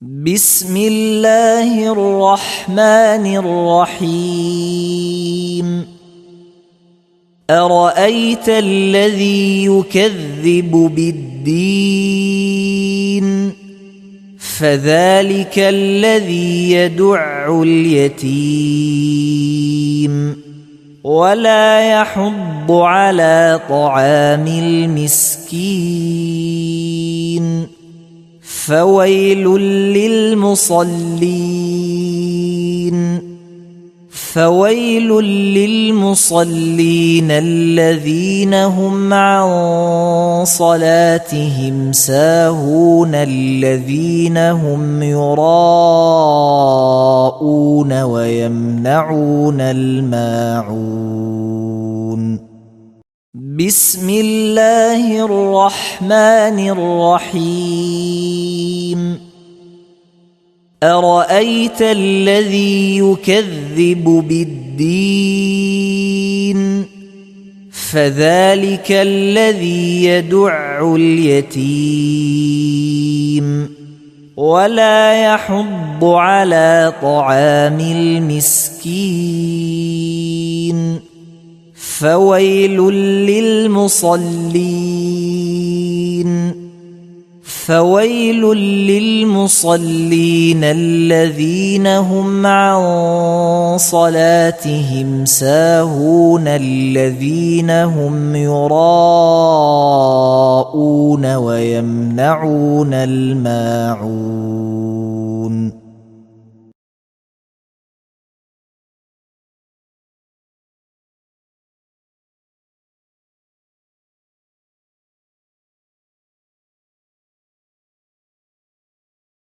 بسم الله الرحمن الرحيم أرأيت الذي يكذب بالدين فذلك الذي يدع اليتيم ولا يحض على طعام المسكين فويل للمصلين الذين هم عن صلاتهم ساهون الذين هم يراءون ويمنعون الماعون. بسم الله الرحمن الرحيم أرأيت الذي يكذب بالدين فذلك الذي يدع اليتيم ولا يحض على طعام المسكين فويل للمصلين الذين هم عن صلاتهم ساهون الذين هم يراءون ويمنعون الماعون.